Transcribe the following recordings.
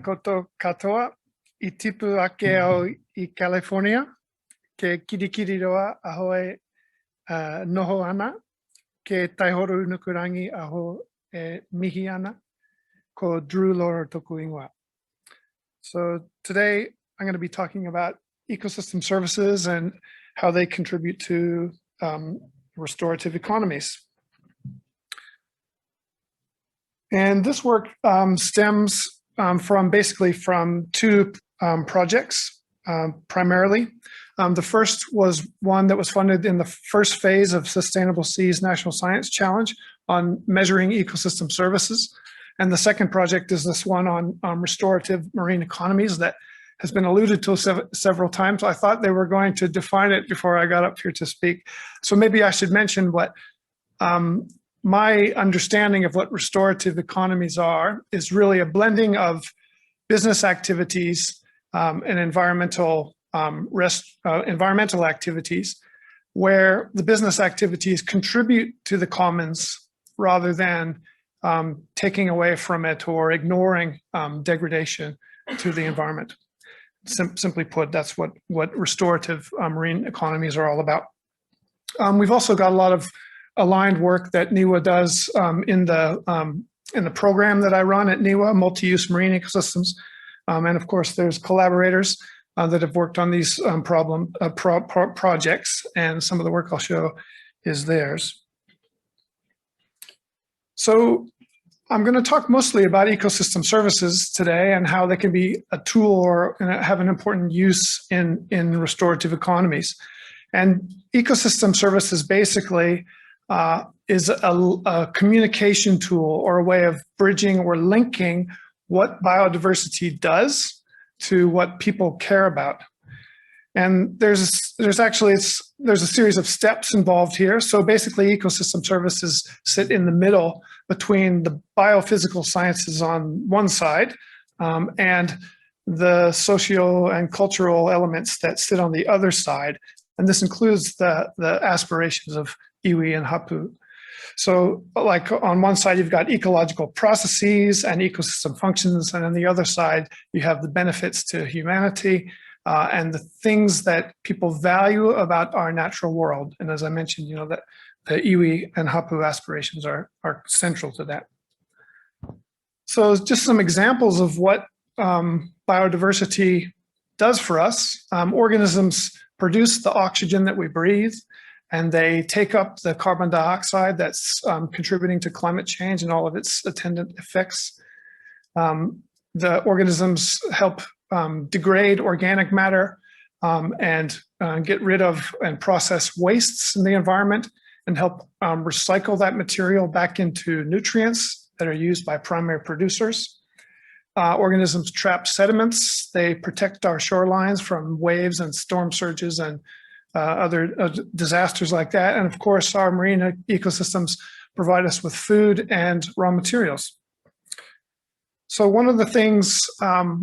koto katoa, I tipu ake au I California, ke kirikiri roa ahoe noho ana, ke taihoru nukurangi aho mihi ana, ko Drew Lohrer toku ingoa. So today I'm going to be talking about ecosystem services and how they contribute to restorative economies. And this work stems from two projects primarily. The first was one that was funded in the first phase of Sustainable Seas National Science Challenge on measuring ecosystem services. And the second project is this one on restorative marine economies that has been alluded to several times. I thought they were going to define it before I got up here to speak. So maybe I should mention what my understanding of what restorative economies are is really a blending of business activities and environmental activities, where the business activities contribute to the commons rather than taking away from it or ignoring degradation to the environment. Simply put, that's what restorative marine economies are all about. We've also got a lot of aligned work that NIWA does in the program that I run at NIWA, Multi-Use Marine Ecosystems. And of course, there's collaborators that have worked on these projects, and some of the work I'll show is theirs. So I'm going to talk mostly about ecosystem services today and how they can be a tool or have an important use in restorative economies. And ecosystem services basically is a communication tool or a way of bridging or linking what biodiversity does to what people care about. And there's a series of steps involved here. So basically, ecosystem services sit in the middle between the biophysical sciences on one side and the socio and cultural elements that sit on the other side. And this includes the aspirations of iwi and hapu. So like on one side, you've got ecological processes and ecosystem functions, and on the other side, you have the benefits to humanity and the things that people value about our natural world. And as I mentioned, that the iwi and hapu aspirations are central to that. So just some examples of what biodiversity does for us. Organisms produce the oxygen that we breathe, and they take up the carbon dioxide that's contributing to climate change and all of its attendant effects. The organisms help degrade organic matter and get rid of and process wastes in the environment and help recycle that material back into nutrients that are used by primary producers. Organisms trap sediments. They protect our shorelines from waves and storm surges and other disasters like that. And of course, our marine ecosystems provide us with food and raw materials. So one of the things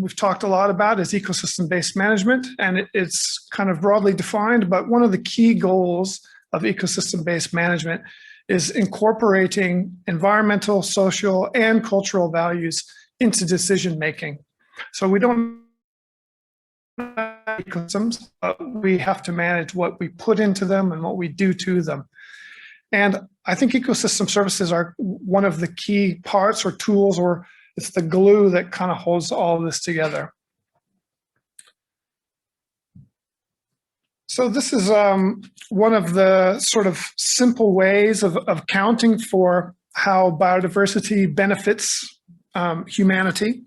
we've talked a lot about is ecosystem-based management, and it's kind of broadly defined, but one of the key goals of ecosystem-based management is incorporating environmental, social, and cultural values into decision-making. So we don't ecosystems, but we have to manage what we put into them and what we do to them. And I think ecosystem services are one of the key parts or tools, or it's the glue that kind of holds all of this together. So this is one of the sort of simple ways of accounting for how biodiversity benefits humanity.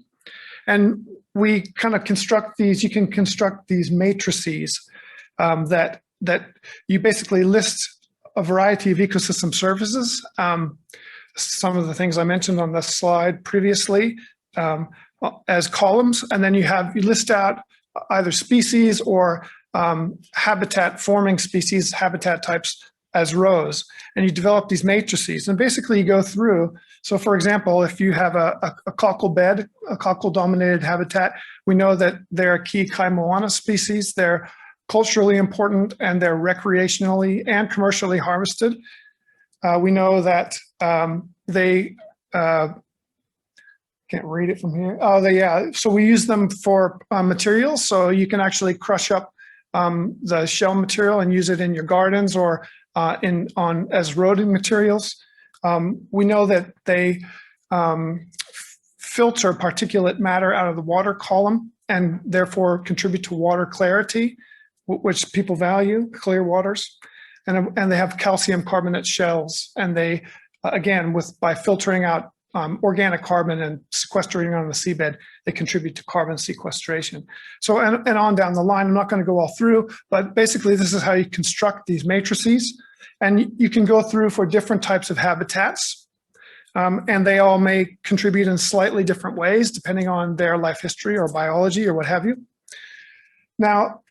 And we kind of construct these, you can construct these matrices that you basically list a variety of ecosystem services. Some of the things I mentioned on the slide previously as columns, and then you list out either species or habitat forming species, habitat types as rows, and you develop these matrices. And basically you go through, so for example, if you have a cockle bed, a cockle dominated habitat, we know that they're a key Kaimoana species. They're culturally important and they're recreationally and commercially harvested. We know that they Can't read it from here. Oh, yeah. So we use them for materials. So you can actually crush up the shell material and use it in your gardens or as roading materials. We know that they filter particulate matter out of the water column and therefore contribute to water clarity, which people value, clear waters. And they have calcium carbonate shells. And they, again, by filtering out organic carbon and sequestering on the seabed, they contribute to carbon sequestration. So, and on down the line, I'm not going to go all through, but basically this is how you construct these matrices. And you can go through for different types of habitats. And they all may contribute in slightly different ways, depending on their life history or biology or what have you. Now,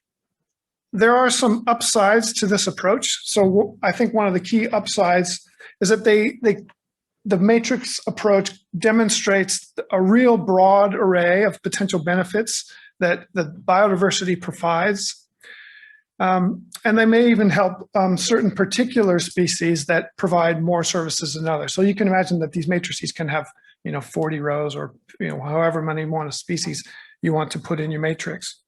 there are some upsides to this approach. So I think one of the key upsides is that the matrix approach demonstrates a real broad array of potential benefits that the biodiversity provides. And they may even help certain particular species that provide more services than others. So you can imagine that these matrices can have, 40 rows or, however many more species you want to put in your matrix.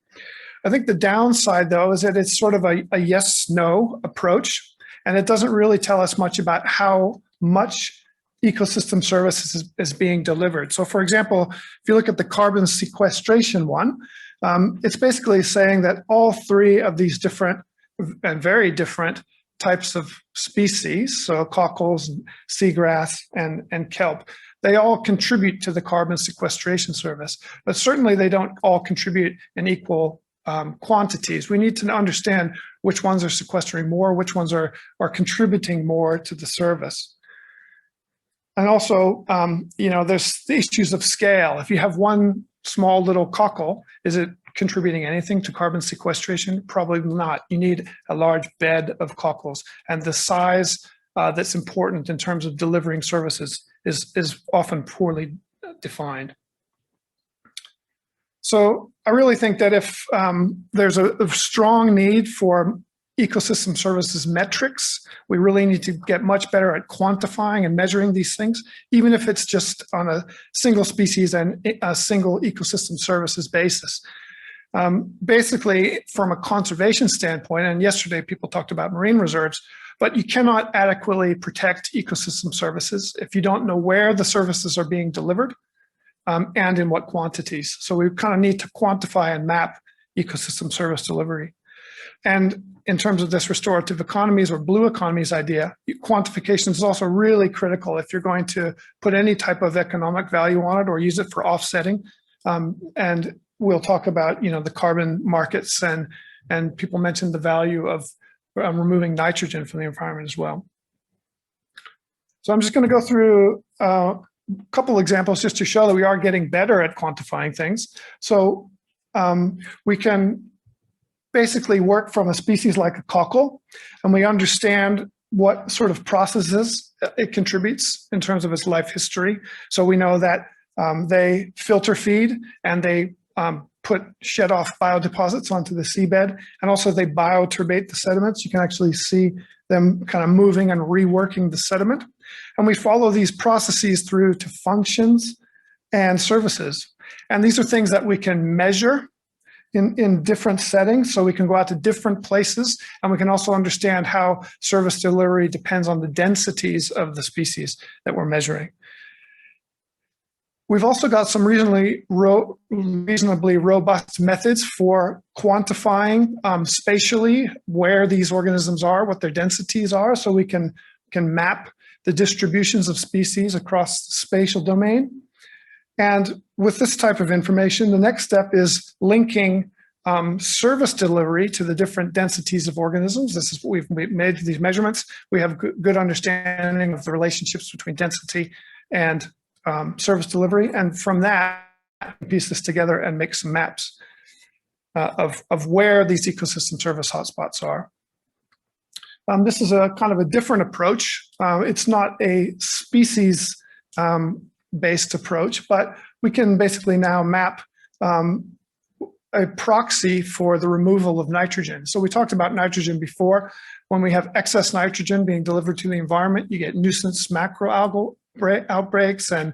I think the downside, though, is that it's sort of a yes-no approach, and it doesn't really tell us much about how much ecosystem services is being delivered. So for example, if you look at the carbon sequestration one, it's basically saying that all three of these different and very different types of species, so cockles, seagrass, and kelp, they all contribute to the carbon sequestration service, but certainly they don't all contribute in equal quantities. We need to understand which ones are sequestering more, which ones are contributing more to the service. And also, there's the issues of scale. If you have one small little cockle, is it contributing anything to carbon sequestration? Probably not. You need a large bed of cockles, and the size that's important in terms of delivering services is often poorly defined. So I really think that if there's a strong need for ecosystem services metrics, we really need to get much better at quantifying and measuring these things, even if it's just on a single species and a single ecosystem services basis. Basically, from a conservation standpoint, and yesterday people talked about marine reserves, but you cannot adequately protect ecosystem services if you don't know where the services are being delivered and in what quantities. So we kind of need to quantify and map ecosystem service delivery. And in terms of this restorative economies or blue economies idea, quantification is also really critical if you're going to put any type of economic value on it or use it for offsetting. And we'll talk about, the carbon markets, and people mentioned the value of removing nitrogen from the environment as well. So I'm just going to go through a couple examples just to show that we are getting better at quantifying things. So we can basically work from a species like a cockle, and we understand what sort of processes it contributes in terms of its life history. So we know that they filter feed, and they shed off biodeposits onto the seabed, and also they bioturbate the sediments. You can actually see them kind of moving and reworking the sediment. And we follow these processes through to functions and services. And these are things that we can measure in different settings, so we can go out to different places, and we can also understand how service delivery depends on the densities of the species that we're measuring. We've also got some reasonably robust methods for quantifying spatially where these organisms are, what their densities are, so we can map the distributions of species across the spatial domain. And with this type of information, the next step is linking service delivery to the different densities of organisms. This is what we've made these measurements. We have good understanding of the relationships between density and service delivery. And from that, piece this together and make some maps of where these ecosystem service hotspots are. This is a kind of a different approach. It's not a species based approach, but we can basically now map a proxy for the removal of nitrogen. So we talked about nitrogen before. When we have excess nitrogen being delivered to the environment, you get nuisance macroalgal outbreaks and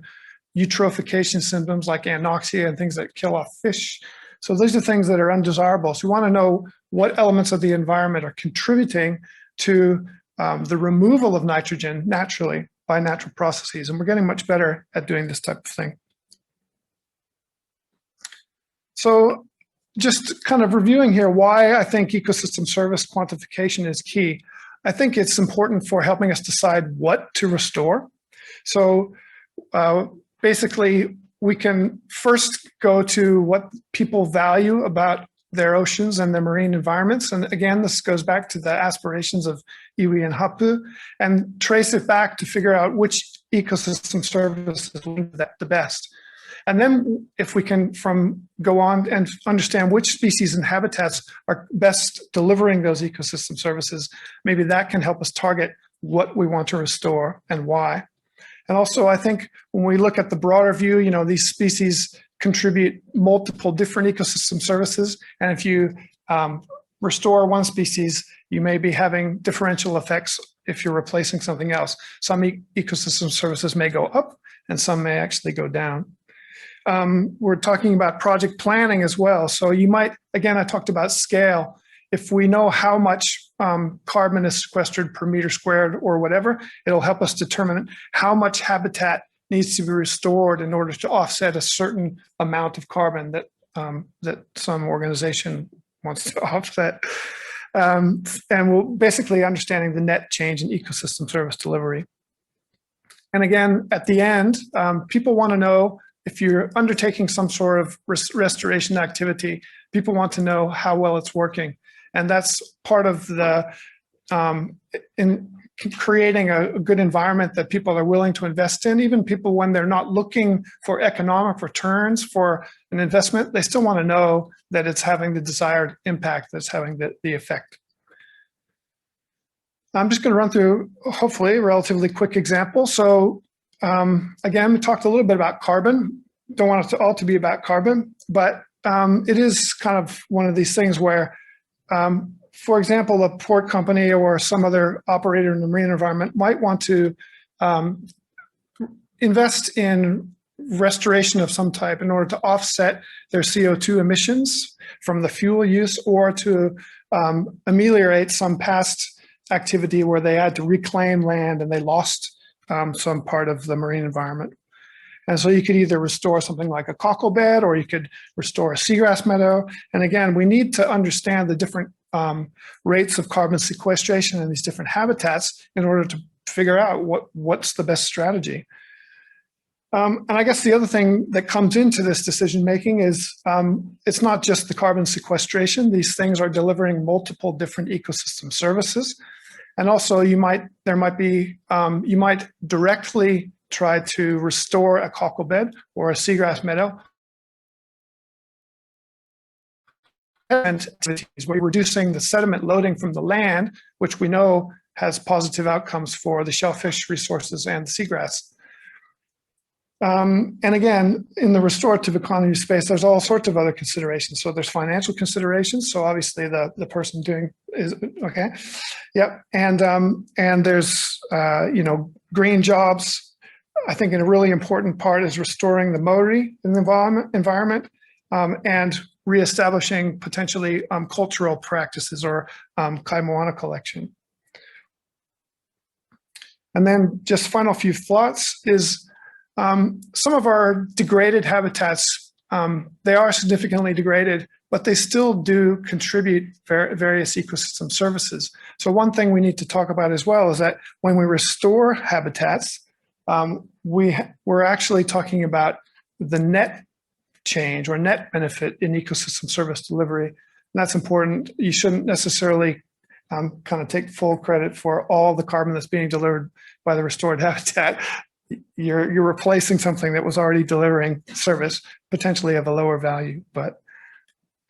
eutrophication symptoms like anoxia and things that kill off fish. So these are things that are undesirable. So we want to know what elements of the environment are contributing to the removal of nitrogen naturally by natural processes. And we're getting much better at doing this type of thing. So just kind of reviewing here why I think ecosystem service quantification is key. I think it's important for helping us decide what to restore. So basically, we can first go to what people value about their oceans and their marine environments. And again, this goes back to the aspirations of iwi and hapu, and trace it back to figure out which ecosystem service is the best. And then if we can go on and understand which species and habitats are best delivering those ecosystem services, maybe that can help us target what we want to restore and why. And also, I think when we look at the broader view, you know, these species contribute multiple different ecosystem services. And if you restore one species, you may be having differential effects if you're replacing something else. Some ecosystem services may go up and some may actually go down. We're talking about project planning as well. So you might, again, I talked about scale. If we know how much carbon is sequestered per meter squared or whatever, it'll help us determine how much habitat needs to be restored in order to offset a certain amount of carbon that that some organization wants to offset. And we'll basically understanding the net change in ecosystem service delivery. And again, at the end, people want to know if you're undertaking some sort of restoration activity, people want to know how well it's working. And that's part of the, in creating a good environment that people are willing to invest in. Even people, when they're not looking for economic returns for an investment, they still want to know that it's having the desired impact, that's having the effect. I'm just going to run through, hopefully, a relatively quick example. So again, we talked a little bit about carbon. Don't want it all to be about carbon, but it is kind of one of these things where, for example, a port company or some other operator in the marine environment might want to invest in restoration of some type in order to offset their CO2 emissions from the fuel use, or to ameliorate some past activity where they had to reclaim land and they lost some part of the marine environment. And so you could either restore something like a cockle bed, or you could restore a seagrass meadow. And again, we need to understand the different rates of carbon sequestration in these different habitats in order to figure out what's the best strategy. And I guess the other thing that comes into this decision making is it's not just the carbon sequestration. These things are delivering multiple different ecosystem services. And also you might directly try to restore a cockle bed or a seagrass meadow. And we're reducing the sediment loading from the land, which we know has positive outcomes for the shellfish resources and the seagrass. And again, in the restorative economy space, there's all sorts of other considerations. So there's financial considerations. So obviously the person doing is okay. Yep. And there's green jobs. I think a really important part is restoring the mauri in the environment and reestablishing potentially cultural practices or kaimoana collection. And then just final few thoughts is some of our degraded habitats, they are significantly degraded, but they still do contribute various ecosystem services. So one thing we need to talk about as well is that when we restore habitats, we're actually talking about the net change or net benefit in ecosystem service delivery. And that's important. You shouldn't necessarily kind of take full credit for all the carbon that's being delivered by the restored habitat. You're replacing something that was already delivering service, potentially of a lower value, but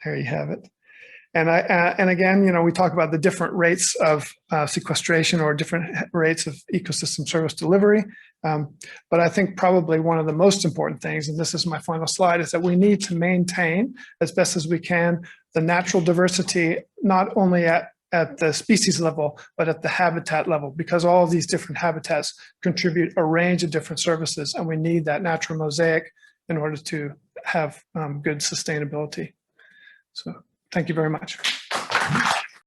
there you have it. And again, we talk about the different rates of sequestration or different rates of ecosystem service delivery. But I think probably one of the most important things, and this is my final slide, is that we need to maintain as best as we can the natural diversity, not only at at the species level, but at the habitat level, because all of these different habitats contribute a range of different services, and we need that natural mosaic in order to have good sustainability. So thank you very much.